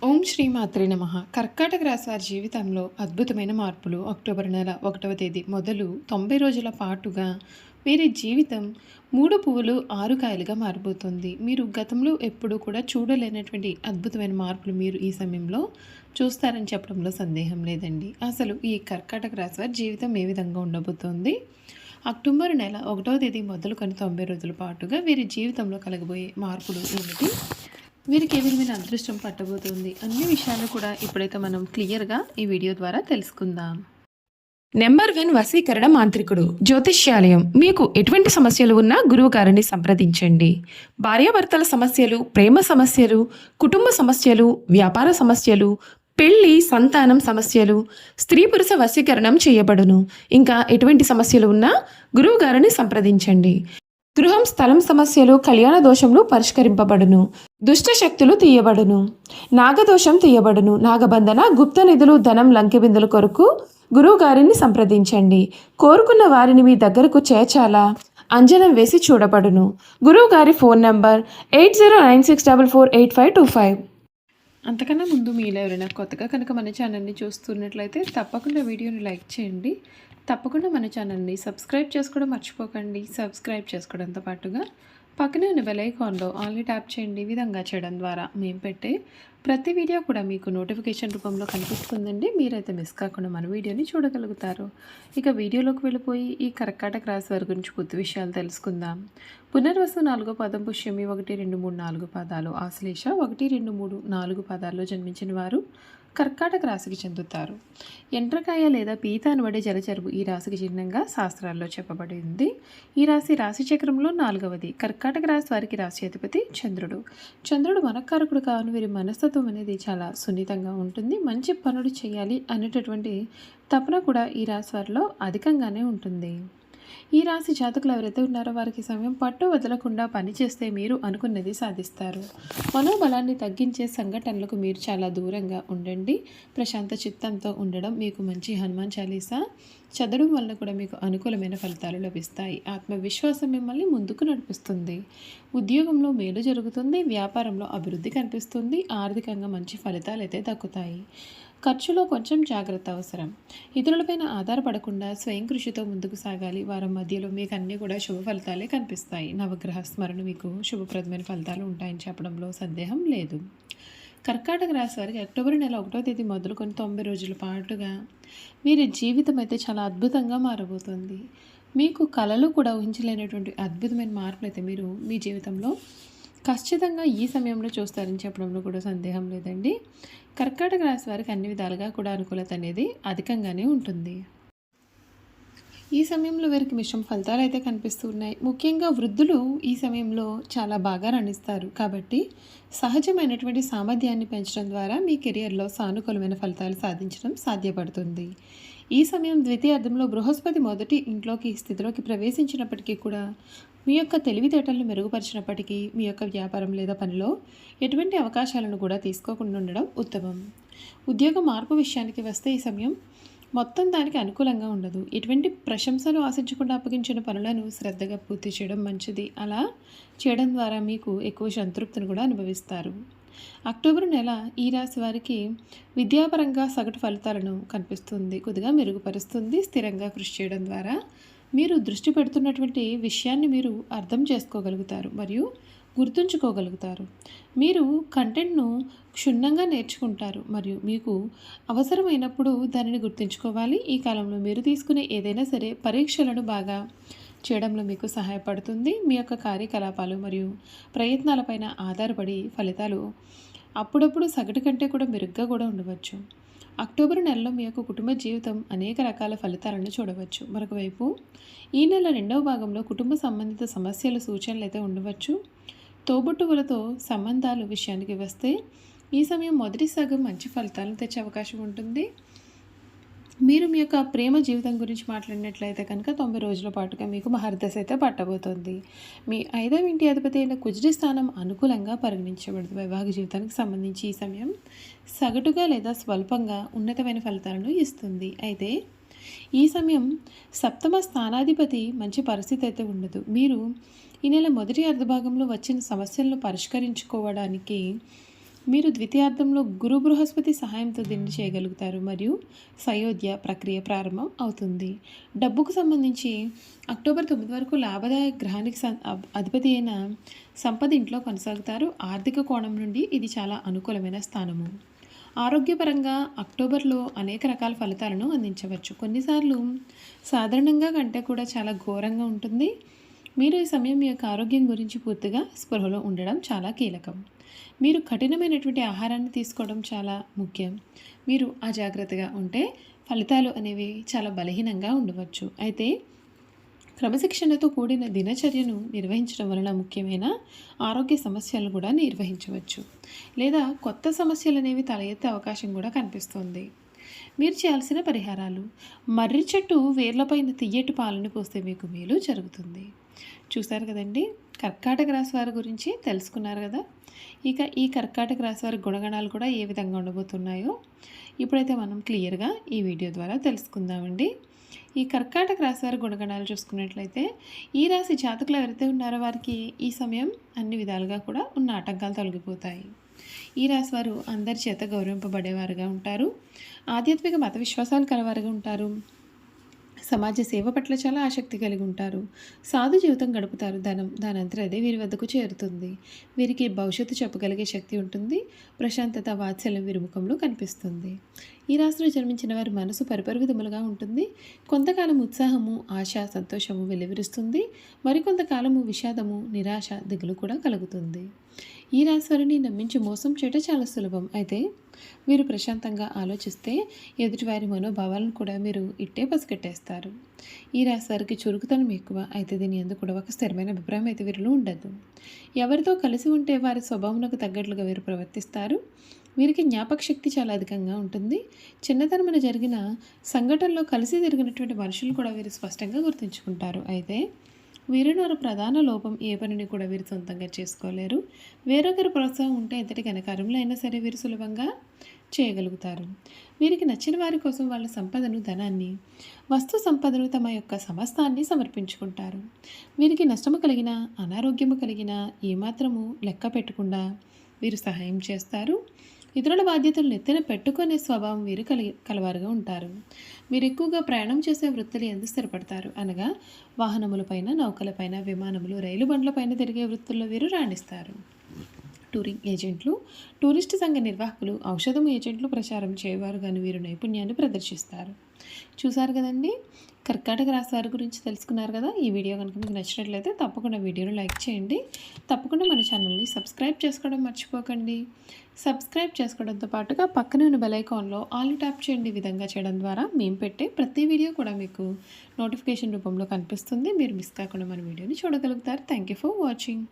ఓం శ్రీ మాత్రే నమః. కర్కాటక రాశి వారి జీవితంలో అద్భుతమైన మార్పులు. అక్టోబర్ నెల 1వ తేదీ మొదలు 90 రోజుల పాటుగా వీరి జీవితం 3 పువ్వులు 6 కాయలుగా మారబోతుంది. మీరు గతంలో ఎప్పుడూ కూడా చూడలేనటువంటి అద్భుతమైన మార్పులు మీరు ఈ సమయంలో చూస్తారని చెప్పడంలో సందేహం లేదండి. అసలు ఈ కర్కాటక రాశి వారి జీవితం ఏ విధంగా ఉండబోతోంది? అక్టోబర్ నెల 1వ తేదీ మొదలుకొని 90 రోజుల పాటుగా వీరి జీవితంలో కలగబోయే మార్పులు ఏమిటి? వీరికి ఏ విధమైన అదృష్టం పట్టబోతుంది అన్ని విషయాలు కూడా ఇప్పుడైతే మనం క్లియర్గా ఈ వీడియో ద్వారా తెలుసుకుందాం. నెంబర్ 1 వశీకరణ మాంత్రికుడు జ్యోతిష్యాలయం. మీకు ఎటువంటి సమస్యలు ఉన్నా గురువు గారిని సంప్రదించండి. భార్యాభర్తల సమస్యలు, ప్రేమ సమస్యలు, కుటుంబ సమస్యలు, వ్యాపార సమస్యలు, పెళ్లి, సంతానం సమస్యలు, స్త్రీ పురుష వశీకరణం చేయబడును. ఇంకా ఎటువంటి సమస్యలు ఉన్నా గురువు గారిని సంప్రదించండి. గృహం, స్థలం సమస్యలు, కళ్యాణ దోషములు పరిష్కరింపబడును. దుష్ట శక్తులు తీయబడును. నాగదోషం తీయబడును. నాగబంధన, గుప్త నిధులు, ధనం, లంకెబిందుల కొరకు గురువు గారిని సంప్రదించండి. కోరుకున్న వారిని మీ దగ్గరకు చేర్చాలా అంజనం వేసి చూడబడును. గురువు గారి ఫోన్ నంబర్ 8096448525. అంతకన్నా ముందు మీలో ఎవరైనా కొత్తగా కనుక మన ఛానల్ని చూస్తున్నట్లయితే తప్పకుండా వీడియోని లైక్ చేయండి. తప్పకుండా మన ఛానల్ని సబ్స్క్రైబ్ చేసుకోవడం మర్చిపోకండి. సబ్స్క్రైబ్ చేసుకోవడంతో పాటుగా పక్కనే ఉన్న బెల్ ఐకాన్లో ఆల్ని ట్యాప్ చేయండి. ఈ విధంగా చేయడం ద్వారా మేము పెట్టే ప్రతి వీడియో కూడా మీకు నోటిఫికేషన్ రూపంలో కనిపిస్తుందండి. మీరైతే మిస్ కాకుండా మన వీడియోని చూడగలుగుతారు. ఇక వీడియోలోకి వెళ్ళిపోయి ఈ కర్కాటక రాశి వారి గురించి కొద్ది విషయాలు తెలుసుకుందాం. పునర్వసు 4వ పదం, పుష్యమి 1, 2, 3, 4 పాదాలు, ఆశ్లేష 1, 2, 3, 4 పాదాల్లో జన్మించిన వారు కర్కాటక రాశికి చెందుతారు. ఎండ్రకాయ లేదా పీత అనబడే జలచరువు ఈ రాశికి చిహ్నంగా శాస్త్రాల్లో చెప్పబడింది. ఈ రాశి చక్రంలో 4వది. కర్కాటక రాశి వారికి రాశి అధిపతి చంద్రుడు. చంద్రుడు మనకారకుడు కావున వీరి మనస్తత్వం అనేది చాలా సున్నితంగా ఉంటుంది. మంచి పనులు చేయాలి అనేటటువంటి తపన కూడా ఈ రాశి వారిలో అధికంగానే ఉంటుంది. ఈ రాశి జాతకులు ఎవరైతే ఉన్నారో వారికి సమయం పట్టు వదలకుండా పనిచేస్తే మీరు అనుకున్నది సాధిస్తారు. మనోబలాన్ని తగ్గించే సంఘటనలకు మీరు చాలా దూరంగా ఉండండి. ప్రశాంత చిత్తంతో ఉండడం, మీకు మంచి హనుమాన్ చాలీసా చదవడం వల్ల కూడా మీకు అనుకూలమైన ఫలితాలు లభిస్తాయి. ఆత్మవిశ్వాసం మిమ్మల్ని ముందుకు నడిపిస్తుంది. ఉద్యోగంలో మేలు జరుగుతుంది. వ్యాపారంలో అభివృద్ధి కనిపిస్తుంది. ఆర్థికంగా మంచి ఫలితాలు అయితే దక్కుతాయి. ఖర్చులో కొంచెం జాగ్రత్త అవసరం. ఇతరులపైన ఆధారపడకుండా స్వయం కృషితో ముందుకు సాగాలి. వారం మధ్యలో మీకు అన్నీ కూడా శుభ ఫలితాలే కనిపిస్తాయి. నవగ్రహ స్మరణ మీకు శుభప్రదమైన ఫలితాలు ఉంటాయని చెప్పడంలో సందేహం లేదు. కర్కాటక రాశి వారికి అక్టోబర్ నెల 1వ తేదీ మొదలుకొని 90 రోజుల పాటుగా వీరి జీవితం అయితే చాలా అద్భుతంగా మారబోతుంది. మీకు కళలు కూడా ఊహించలేనటువంటి అద్భుతమైన మార్పులు అయితే మీరు మీ జీవితంలో ఖచ్చితంగా ఈ సమయంలో చూస్తారని చెప్పడంలో కూడా సందేహం లేదండి. కర్కాటక రాశి వారికి అన్ని విధాలుగా కూడా అనుకూలత అనేది అధికంగానే ఉంటుంది. ఈ సమయంలో వీరికి మిశ్రమ ఫలితాలు అయితే కనిపిస్తూ ఉన్నాయి. ముఖ్యంగా వృద్ధులు ఈ సమయంలో చాలా బాగా రాణిస్తారు. కాబట్టి సహజమైనటువంటి సామర్థ్యాన్ని పెంచడం ద్వారా మీ కెరియర్లో సానుకూలమైన ఫలితాలు సాధించడం సాధ్యపడుతుంది. ఈ సమయం ద్వితీయార్థంలో బృహస్పతి మొదటి ఇంట్లోకి స్థితిలోకి ప్రవేశించినప్పటికీ కూడా మీ యొక్క తెలివితేటలను మెరుగుపరిచినప్పటికీ మీ యొక్క వ్యాపారం లేదా పనిలో ఎటువంటి అవకాశాలను కూడా తీసుకోకుండా ఉండడం ఉత్తమం. ఉద్యోగ మార్పు విషయానికి వస్తే ఈ సమయం మొత్తం దానికి అనుకూలంగా ఉండదు. ఎటువంటి ప్రశంసలు ఆశించకుండా అప్పగించిన పనులను శ్రద్ధగా పూర్తి చేయడం మంచిది. అలా చేయడం ద్వారా మీకు ఎక్కువ సంతృప్తిని కూడా అనుభవిస్తారు. అక్టోబర్ నెల ఈ రాశి వారికి విద్యాపరంగా సగటు ఫలితాలను కనిపిస్తుంది. కొద్దిగా మెరుగుపరుస్తుంది. స్థిరంగా కృషి చేయడం ద్వారా మీరు దృష్టి పెడుతున్నటువంటి విషయాన్ని మీరు అర్థం చేసుకోగలుగుతారు మరియు గుర్తుంచుకోగలుగుతారు. మీరు కంటెంట్ను క్షుణ్ణంగా నేర్చుకుంటారు మరియు మీకు అవసరమైనప్పుడు దానిని గుర్తుంచుకోవాలి. ఈ కాలంలో మీరు తీసుకునే ఏదైనా సరే పరీక్షలను బాగా చేయడంలో మీకు సహాయపడుతుంది. మీ యొక్క కార్యకలాపాలు మరియు ప్రయత్నాలపైన ఆధారపడి ఫలితాలు అప్పుడప్పుడు సగటు కంటే కూడా మెరుగ్గా కూడా ఉండవచ్చు. అక్టోబర్ నెలలో మీ యొక్క కుటుంబ జీవితం అనేక రకాల ఫలితాలను చూడవచ్చు. మరొక వైపు ఈ నెల 2వ భాగంలో కుటుంబ సంబంధిత సమస్యల సూచనలు అయితే ఉండవచ్చు. తోబుట్టువులతో సంబంధాలు విషయానికి వస్తే ఈ సమయం మొదటి సగం మంచి ఫలితాలను తెచ్చే అవకాశం ఉంటుంది. మీరు మీ యొక్క ప్రేమ జీవితం గురించి మాట్లాడినట్లయితే కనుక 90 రోజుల పాటుగా మీకు మహర్దశ అయితే పట్టబోతోంది. మీ 5వ ఇంటి అధిపతి అయిన కుజుడి స్థానం అనుకూలంగా పరిగణించబడుతుంది. వైవాహిక జీవితానికి సంబంధించి ఈ సమయం సగటుగా లేదా స్వల్పంగా ఉన్నతమైన ఫలితాలను ఇస్తుంది. అయితే ఈ సమయం సప్తమ స్థానాధిపతి మంచి పరిస్థితి అయితే ఉండదు. మీరు ఈ నెల మొదటి అర్ధభాగంలో వచ్చిన సమస్యలను పరిష్కరించుకోవడానికి మీరు ద్వితీయార్థంలో గురు బృహస్పతి సహాయంతో దీన్ని చేయగలుగుతారు మరియు సయోధ్య ప్రక్రియ ప్రారంభం అవుతుంది. డబ్బుకు సంబంధించి అక్టోబర్ 9 వరకు లాభదాయక గ్రహానికి అధిపతి అయిన సంపద ఇంట్లో కొనసాగుతారు. ఆర్థిక కోణం నుండి ఇది చాలా అనుకూలమైన స్థానము. ఆరోగ్యపరంగా అక్టోబర్లో అనేక రకాల ఫలితాలను అందించవచ్చు. కొన్నిసార్లు సాధారణంగా కంటే కూడా చాలా ఘోరంగా ఉంటుంది. మీరు ఈ సమయం మీ యొక్క ఆరోగ్యం గురించి పూర్తిగా స్పృహలో ఉండడం చాలా కీలకం. మీరు కఠినమైనటువంటి ఆహారాన్ని తీసుకోవడం చాలా ముఖ్యం. మీరు అజాగ్రత్తగా ఉంటే ఫలితాలు అనేవి చాలా బలహీనంగా ఉండవచ్చు. అయితే క్రమశిక్షణతో కూడిన దినచర్యను నిర్వహించడం వలన ముఖ్యమైన ఆరోగ్య సమస్యలను కూడా నిర్వహించవచ్చు, లేదా కొత్త సమస్యలు అనేవి తల ఎత్తే అవకాశం కూడా కనిపిస్తుంది. మీరు చేయాల్సిన పరిహారాలు: మర్రి చెట్టు వేర్లపైన తియ్యటి పాలను పోస్తే మీకు మేలు జరుగుతుంది. చూసారు కదండి, కర్కాటక రాశి వారి గురించి తెలుసుకున్నారు కదా. ఇక ఈ కర్కాటక రాశి వారి గుణగణాలు కూడా ఏ విధంగా ఉండబోతున్నాయో ఇప్పుడైతే మనం క్లియర్గా ఈ వీడియో ద్వారా తెలుసుకుందామండి. ఈ కర్కాటక రాశి వారి గుణగణాలు చూసుకున్నట్లయితే, ఈ రాశి జాతకులు ఎవరైతే ఉన్నారో వారికి ఈ సమయం అన్ని విధాలుగా కూడా ఉన్న ఆటంకాలు తొలగిపోతాయి. ఈ రాశి వారు అందరి చేత గౌరవింపబడేవారుగా ఉంటారు. ఆధ్యాత్మిక మత విశ్వాసాలు కలవారుగా ఉంటారు. సమాజ సేవ పట్ల చాలా ఆసక్తి కలిగి ఉంటారు. సాధు జీవితం గడుపుతారు. దానంతరం అదే వీరి వద్దకు చేరుతుంది. వీరికి భవిష్యత్తు చెప్పగలిగే శక్తి ఉంటుంది. ప్రశాంతత, వాత్సల్యం వీరి ముఖంలో కనిపిస్తుంది. ఈ రాశిలో జన్మించిన వారి మనసు పరిపరివిధములుగా ఉంటుంది. కొంతకాలం ఉత్సాహము, ఆశ, సంతోషము వెలువరిస్తుంది. మరికొంతకాలము విషాదము, నిరాశ, దిగులు కూడా కలుగుతుంది. ఈ రాశి వారిని నమ్మించి మోసం చేయడం చాలా సులభం. అయితే మీరు ప్రశాంతంగా ఆలోచిస్తే ఎదుటివారి మనోభావాలను కూడా మీరు ఇట్టే పసిగట్టేస్తారు. ఈ రాశి వారికి చురుకుతనం ఎక్కువ. అయితే దీని ఎందుకు కూడా ఒక స్థిరమైన అభిప్రాయం అయితే వీరిలో ఉండదు. ఎవరితో కలిసి ఉంటే వారి స్వభావంకు తగ్గట్లుగా వీరు ప్రవర్తిస్తారు. వీరికి జ్ఞాపక శక్తి చాలా అధికంగా ఉంటుంది. చిన్నతనమైన జరిగిన సంఘటనలో కలిసి తిరిగినటువంటి మనుషులు కూడా వీరు స్పష్టంగా గుర్తుంచుకుంటారు. అయితే వీరిలో ప్రధాన లోపం, ఏ పనిని కూడా వీరు సొంతంగా చేసుకోలేరు. వేరొకరి ప్రోత్సాహం ఉంటే ఎంతటి ఘనకార్యంలో అయినా సరే వీరు సులభంగా చేయగలుగుతారు. వీరికి నచ్చిన వారి కోసం వాళ్ళ సంపదను, ధనాన్ని, వస్తు సంపదను, తమ యొక్క సమస్తాన్ని సమర్పించుకుంటారు. వీరికి నష్టము కలిగిన, అనారోగ్యము కలిగిన ఏమాత్రము లెక్క పెట్టకుండా వీరు సహాయం చేస్తారు. ఇతరుల బాధ్యతలు నెత్తిన పెట్టుకునే స్వభావం వీరు కలవారుగా ఉంటారు. మీరు ఎక్కువగా ప్రయాణం చేసే వృత్తులు ఎందుకు స్థిరపడతారు అనగా వాహనములపైన, నౌకలపైన, విమానములు, రైలు బండ్లపైన తిరిగే వృత్తుల్లో వీరు రాణిస్తారు. టూరింగ్ ఏజెంట్లు, టూరిస్టు సంఘ నిర్వాహకులు, ఔషధం ఏజెంట్లు, ప్రచారం చేయవారు కానీ వీరు నైపుణ్యాన్ని ప్రదర్శిస్తారు. చూసారు కదండి, కర్కాటక రాశి వారి గురించి తెలుసుకున్నారు కదా. ఈ వీడియో కనుక మీకు నచ్చినట్లయితే తప్పకుండా వీడియోను లైక్ చేయండి. తప్పకుండా మన ఛానల్ని సబ్స్క్రైబ్ చేసుకోవడం మర్చిపోకండి. సబ్స్క్రైబ్ చేసుకోవడంతో పాటుగా పక్కనే ఉన్న బెల్ ఐకాన్లో ఆల్ ట్యాప్ చేయండి. ఈ విధంగా చేయడం ద్వారా మేము పెట్టే ప్రతి వీడియో కూడా మీకు నోటిఫికేషన్ రూపంలో కనిపిస్తుంది. మీరు మిస్ కాకుండా మన వీడియోని చూడగలుగుతారు. Thank you for watching.